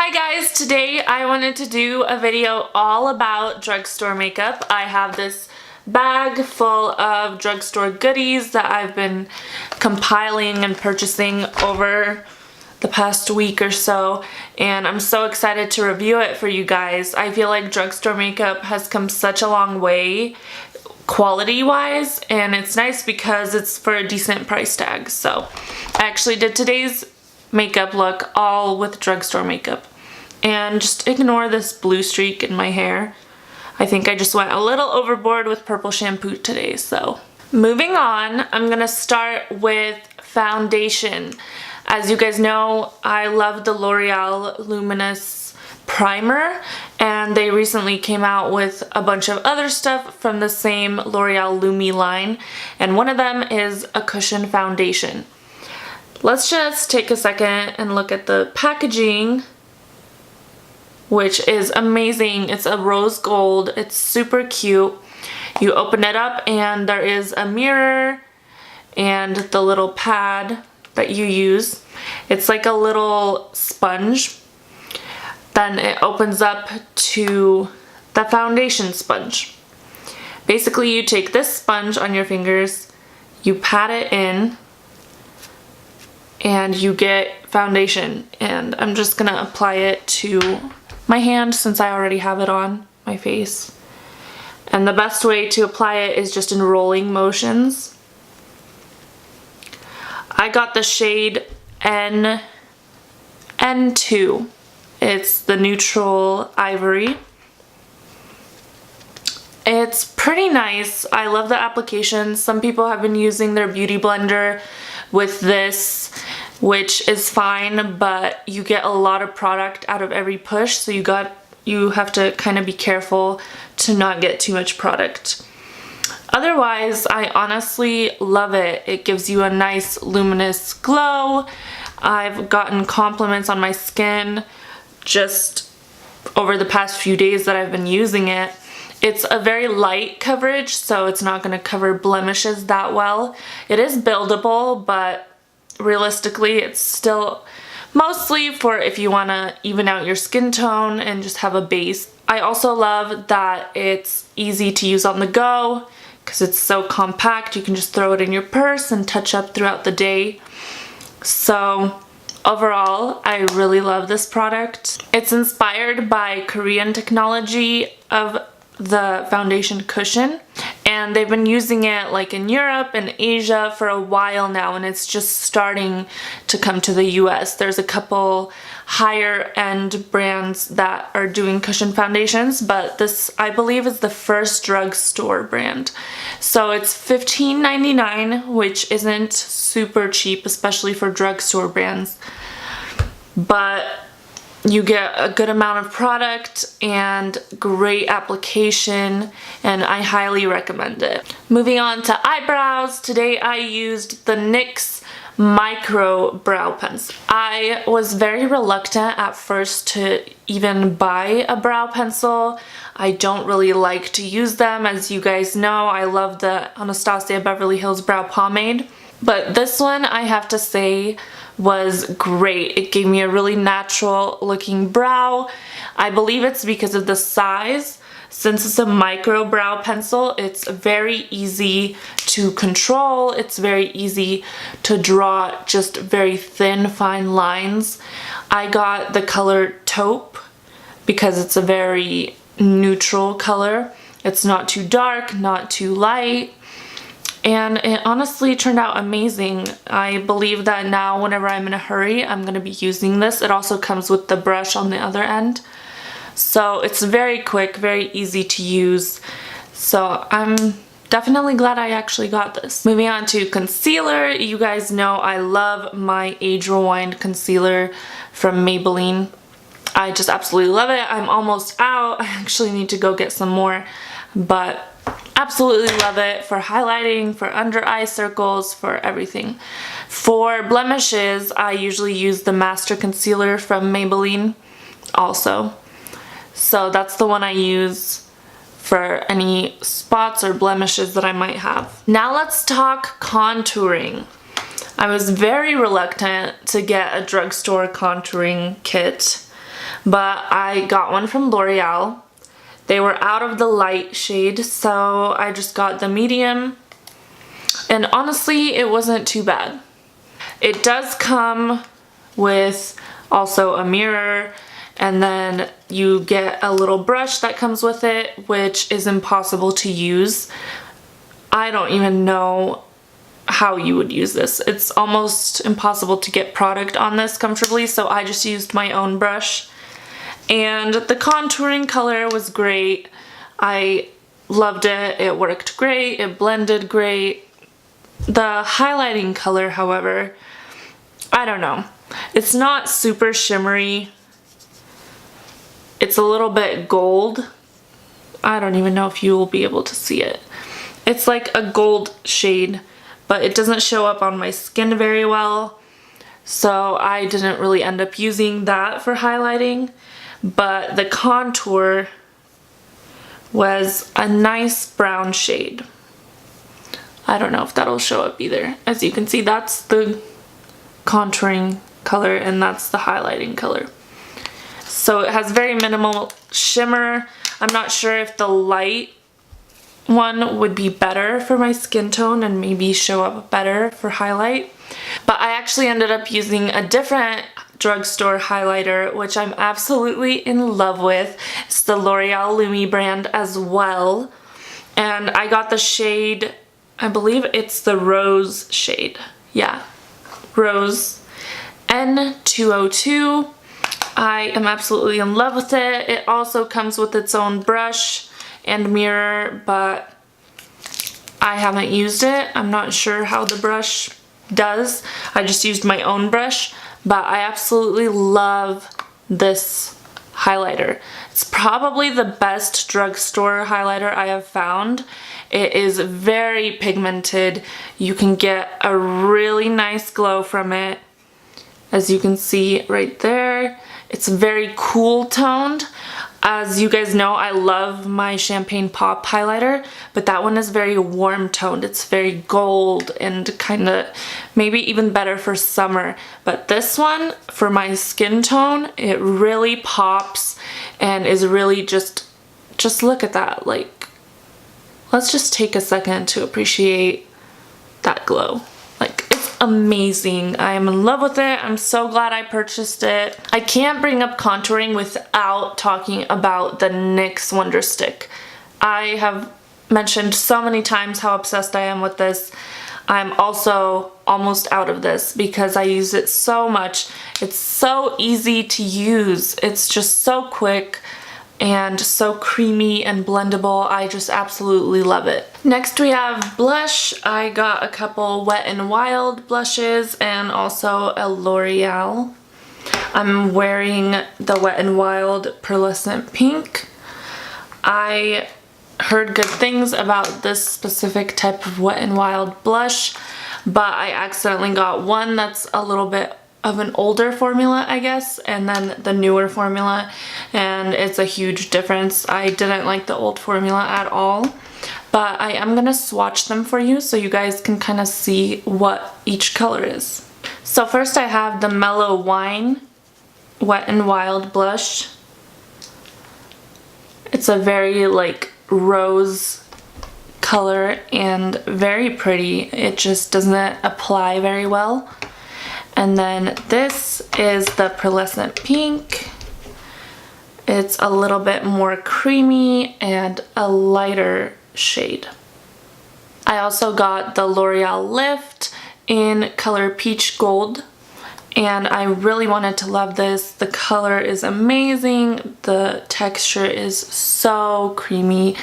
Hi guys, today I wanted to do a video all about drugstore makeup. I have this bag full of drugstore goodies that I've been compiling and purchasing over the past week or so, and I'm so excited to review it for you guys. I feel like drugstore makeup has come such a long way quality wise, and it's nice because it's for a decent price tag. So I actually did today's makeup look all with drugstore makeup, and just ignore this blue streak in my hair. I think I just went a little overboard with purple shampoo today. So moving on, I'm gonna start with foundation. As you guys know, I love the L'Oreal Luminous primer, and they recently came out with a bunch of other stuff from the same L'Oreal Lumi line, and one of them is a cushion foundation. Let's just take a second and look at the packaging, which is amazing. It's a rose gold. It's super cute. You open it up and there is a mirror and the little pad that you use. It's like a little sponge. Then it opens up to the foundation sponge. Basically, you take this sponge on your fingers, you pat it in, and you get foundation. And I'm just gonna apply it to my hand since I already have it on my face. And the best way to apply it is just in rolling motions. I got the shade N2. It's the neutral ivory. It's pretty nice. I love the application. Some people have been using their beauty blender with this, which is fine, but you get a lot of product out of every push, so you have to kind of be careful to not get too much product. Otherwise, I honestly love it. It gives you a nice luminous glow. I've gotten compliments on my skin just over the past few days that I've been using it. It's a very light coverage, so it's not going to cover blemishes that well. It is buildable, but realistically it's still mostly for if you want to even out your skin tone and just have a base. I also love that it's easy to use on the go because it's so compact. You can just throw it in your purse and touch up throughout the day. So overall, I really love this product. It's inspired by Korean technology of the foundation cushion, and they've been using it like in Europe and Asia for a while now, and it's just starting to come to the US. There's a couple higher end brands that are doing cushion foundations, but this I believe is the first drugstore brand. So it's $15.99, which isn't super cheap, especially for drugstore brands, but you get a good amount of product and great application, and I highly recommend it. Moving on to eyebrows, today I used the NYX Micro Brow Pencil. I was very reluctant at first to even buy a brow pencil. I don't really like to use them. As you guys know, I love the Anastasia Beverly Hills Brow Pomade. But this one, I have to say, was great. It gave me a really natural looking brow. I believe it's because of the size. Since it's a micro brow pencil, it's very easy to control. It's very easy to draw just very thin, fine lines. I got the color Taupe because it's a very neutral color. It's not too dark, not too light. And it honestly turned out amazing. I believe that now whenever I'm in a hurry, I'm going to be using this. It also comes with the brush on the other end. So it's very quick, very easy to use. So I'm definitely glad I actually got this. Moving on to concealer. You guys know I love my Age Rewind concealer from Maybelline. I just absolutely love it. I'm almost out. I actually need to go get some more, but absolutely love it for highlighting, for under eye circles, for everything. For blemishes, I usually use the Master Concealer from Maybelline also. So that's the one I use for any spots or blemishes that I might have. Now let's talk contouring. I was very reluctant to get a drugstore contouring kit. but I got one from L'Oreal. They were out of the light shade, so I just got the medium, and honestly it wasn't too bad. It does come with also a mirror, and then you get a little brush that comes with it, which is impossible to use. I don't even know how you would use this. It's almost impossible to get product on this comfortably, so I just used my own brush. And the contouring color was great. I loved it. It worked great. It blended great. The highlighting color, however, I don't know. It's not super shimmery. It's a little bit gold. I don't even know if you will be able to see it. It's like a gold shade, but it doesn't show up on my skin very well. So I didn't really end up using that for highlighting. But the contour was a nice brown shade. I don't know if that'll show up either. As you can see, that's the contouring color and that's the highlighting color. So it has very minimal shimmer. I'm not sure if the light one would be better for my skin tone and maybe show up better for highlight. But I actually ended up using a different drugstore highlighter, which I'm absolutely in love with. It's the L'Oreal Lumi brand as well. And I got the shade, I believe it's the Rose shade. Yeah, Rose N202. I am absolutely in love with it. It also comes with its own brush and mirror, but I haven't used it. I'm not sure how the brush does. I just used my own brush, but I absolutely love this highlighter. It's probably the best drugstore highlighter I have found. It is very pigmented. You can get a really nice glow from it. As you can see right there, it's very cool toned. As you guys know, I love my Champagne Pop highlighter, but that one is very warm toned. It's very gold and kind of maybe even better for summer. But this one, for my skin tone, it really pops and is really just look at that. Like, let's just take a second to appreciate that glow. Like, it's amazing. I am in love with it. I'm so glad I purchased it. I can't bring up contouring without talking about the NYX WonderStick. I have mentioned so many times how obsessed I am with this. I'm also almost out of this because I use it so much. It's so easy to use. It's just so quick and so creamy and blendable. I just absolutely love it. Next we have blush. I got a couple Wet n Wild blushes and also a L'Oreal. I'm wearing the Wet n Wild Pearlescent Pink. I heard good things about this specific type of Wet n Wild blush, but I accidentally got one that's a little bit of an older formula, I guess, and then the newer formula, and it's a huge difference. I didn't like the old formula at all, but I am gonna swatch them for you so you guys can kind of see what each color is. So first I have the Mellow Wine Wet n Wild blush. It's a very like rose color and very pretty. It just doesn't apply very well. And then this is the Pearlescent Pink. It's a little bit more creamy and a lighter shade. I also got the L'Oreal Lift in color Peach Gold, and I really wanted to love this. The color is amazing. The texture is so creamy,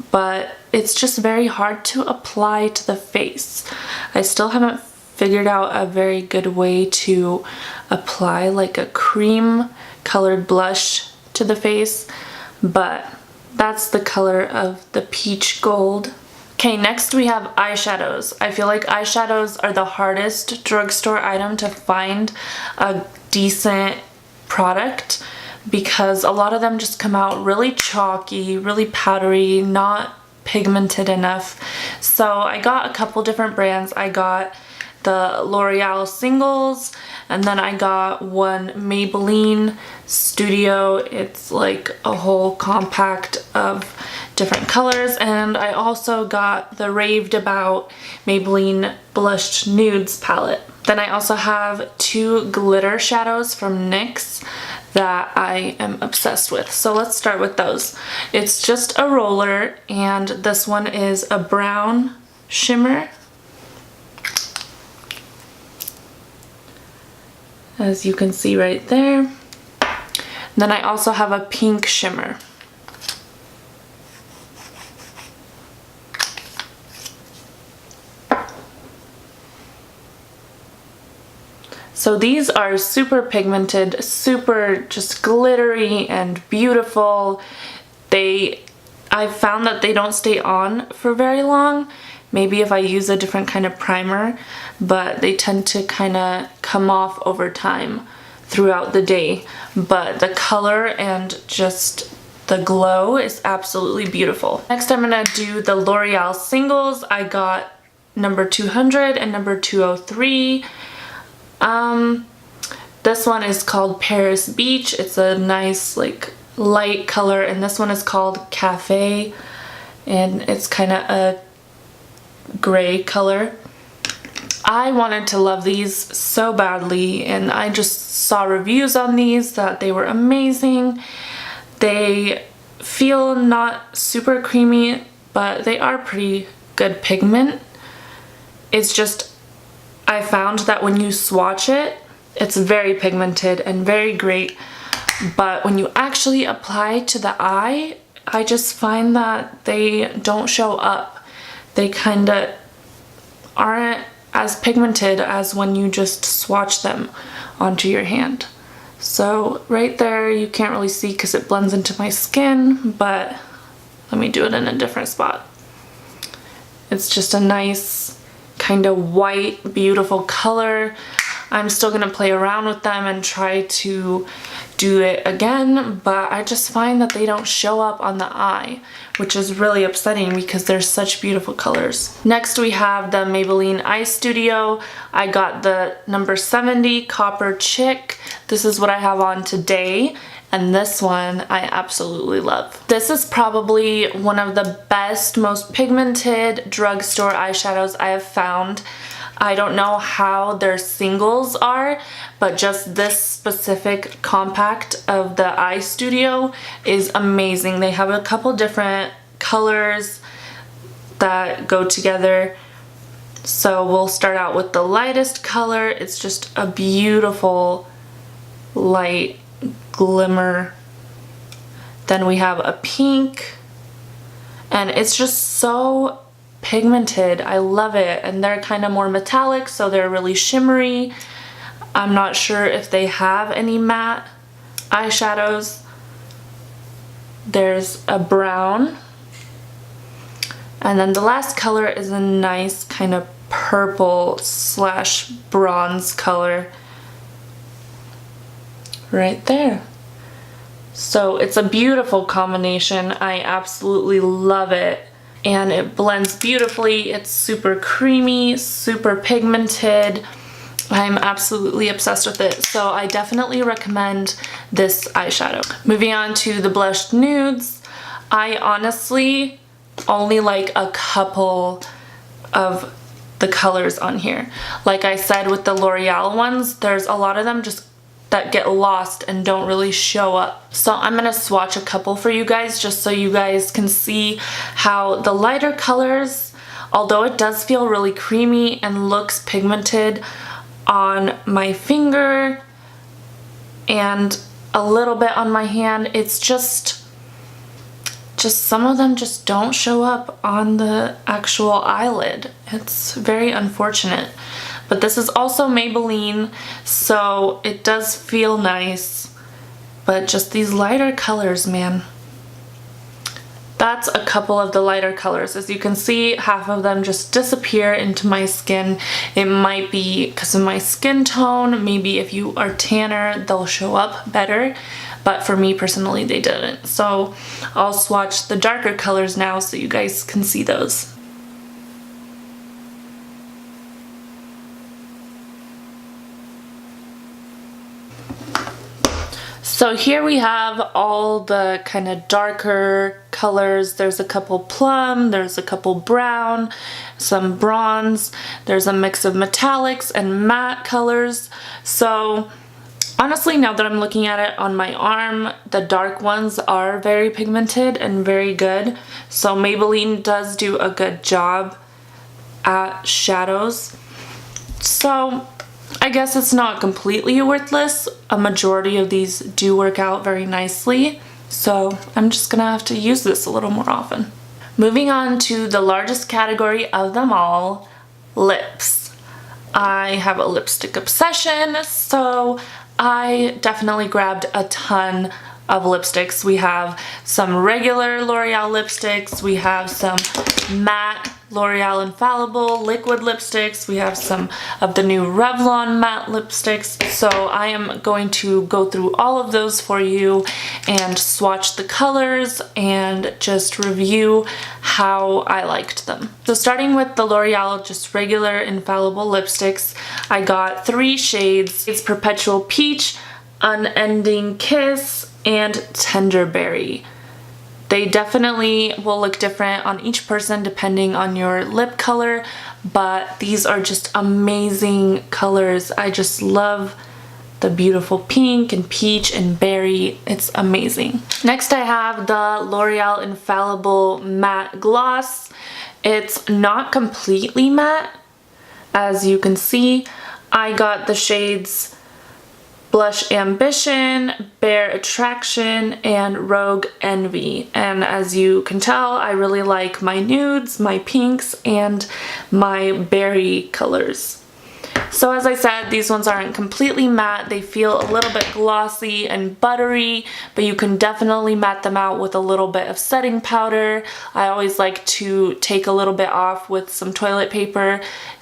but it's just very hard to apply to the face. I still haven't figured out a very good way to apply like a cream colored blush to the face, but that's the color of the Peach Gold. Okay, next we have eyeshadows. I feel like eyeshadows are the hardest drugstore item to find a decent product because a lot of them just come out really chalky, really powdery, not pigmented enough. So I got a couple different brands. I got the L'Oreal Singles, And then I got one Maybelline Studio. It's like a whole compact of different colors. And I also got the raved about Maybelline Blushed Nudes palette. Then I also have two glitter shadows from NYX that I am obsessed with. So let's start with those. It's just a roller, and this one is a brown shimmer, as you can see right there. And then I also have a pink shimmer. So these are super pigmented, super just glittery and beautiful. I've found that they don't stay on for very long. Maybe if I use a different kind of primer, but they tend to kind of come off over time throughout the day. But the color and just the glow is absolutely beautiful. Next I'm gonna do the L'Oreal singles. I got number 200 and number 203. This one is called Paris Beach. It's a nice like light color, and this one is called Café, and it's kind of a gray color. I wanted to love these so badly, and I just saw reviews on these that they were amazing. They feel not super creamy, but they are pretty good pigment. It's just, I found that when you swatch it, it's very pigmented and very great, but when you actually apply to the eye, I just find that they don't show up. They kind of aren't as pigmented as when you just swatch them onto your hand. So right there, you can't really see because it blends into my skin, but let me do it in a different spot. It's just a nice kind of white, beautiful color. I'm still gonna play around with them and try to do it again, but I just find that they don't show up on the eye, which is really upsetting because they're such beautiful colors. Next we have the Maybelline Eyestudio. I got the number 70 Copper Chic. This is what I have on today, and this one I absolutely love. This is probably one of the best, most pigmented drugstore eyeshadows I have found. I don't know how their singles are, but just this specific compact of the Eyestudio is amazing. They have a couple different colors that go together. So we'll start out with the lightest color. It's just a beautiful light glimmer. Then we have a pink, and it's just so pigmented. I love it, and they're kind of more metallic, so they're really shimmery. I'm not sure if they have any matte eyeshadows. There's a brown, and then the last color is a nice kind of purple slash bronze color right there. So it's a beautiful combination. I absolutely love it. And it blends beautifully. It's super creamy, super pigmented. I'm absolutely obsessed with it. So I definitely recommend this eyeshadow. Moving on to the Blushed Nudes. I honestly only like a couple of the colors on here. Like I said with the L'Oreal ones, there's a lot of them just that get lost and don't really show up. So I'm gonna swatch a couple for you guys just so you guys can see how the lighter colors, although it does feel really creamy and looks pigmented on my finger and a little bit on my hand, it's just some of them just don't show up on the actual eyelid. It's very unfortunate. But this is also Maybelline, so it does feel nice. But just these lighter colors, man. That's a couple of the lighter colors. As you can see, half of them just disappear into my skin. It might be because of my skin tone. Maybe if you are tanner, they'll show up better. But for me personally, they didn't. So I'll swatch the darker colors now so you guys can see those. So here we have all the kind of darker colors. There's a couple plum, there's a couple brown, some bronze, there's a mix of metallics and matte colors. So honestly, now that I'm looking at it on my arm, the dark ones are very pigmented and very good. So Maybelline does do a good job at shadows. So I guess it's not completely worthless. A majority of these do work out very nicely, so I'm just gonna have to use this a little more often. Moving on to the largest category of them all, lips. I have a lipstick obsession, so I definitely grabbed a ton of lipsticks. We have some regular L'Oreal lipsticks, we have some matte L'Oreal Infallible liquid lipsticks, we have some of the new Revlon matte lipsticks. So I am going to go through all of those for you and swatch the colors and just review how I liked them. So starting with the L'Oreal just regular Infallible lipsticks, I got 3 shades. It's Perpetual Peach, Unending Kiss, and Tenderberry. They definitely will look different on each person depending on your lip color, but these are just amazing colors. I just love the beautiful pink and peach and berry. It's amazing. Next I have the L'Oreal Infallible Matte Gloss. It's not completely matte, as you can see. I got the shades Blush Ambition, Bare Attraction, and Rogue Envy. And as you can tell, I really like my nudes, my pinks, and my berry colors. So as I said, these ones aren't completely matte. They feel a little bit glossy and buttery, but you can definitely matte them out with a little bit of setting powder. I always like to take a little bit off with some toilet paper.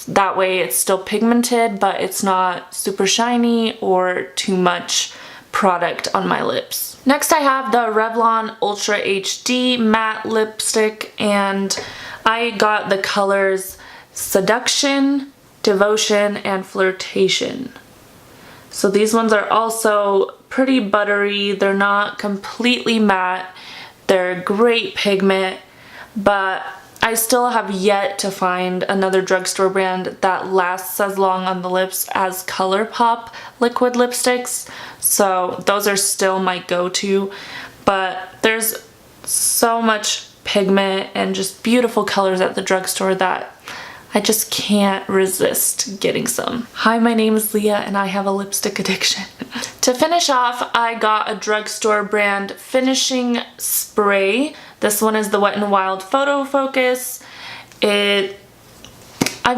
That way it's still pigmented, but it's not super shiny or too much product on my lips. Next I have the Revlon Ultra HD matte lipstick, and I got the colors Seduction, Devotion, and Flirtation. So these ones are also pretty buttery. They're not completely matte. They're great pigment, but I still have yet to find another drugstore brand that lasts as long on the lips as ColourPop liquid lipsticks. So those are still my go-to, but there's so much pigment and just beautiful colors at the drugstore that I just can't resist getting some. Hi, my name is Leah and I have a lipstick addiction. To finish off, I got a drugstore brand finishing spray. This one is the Wet n Wild Photo Focus. I've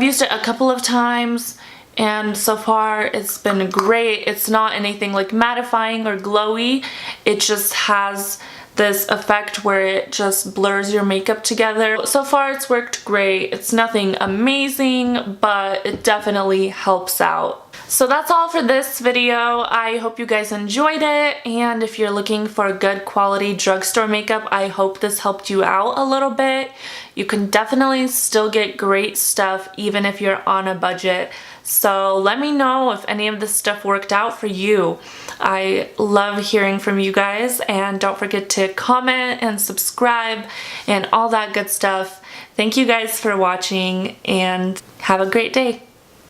used it a couple of times and so far it's been great. It's not anything like mattifying or glowy. It just has this effect where it just blurs your makeup together. So far it's worked great. It's nothing amazing, but it definitely helps out. So that's all for this video. I hope you guys enjoyed it, and if you're looking for good quality drugstore makeup, I hope this helped you out a little bit. You can definitely still get great stuff even if you're on a budget. So let me know if any of this stuff worked out for you. I love hearing from you guys, and don't forget to comment and subscribe and all that good stuff. Thank you guys for watching and have a great day.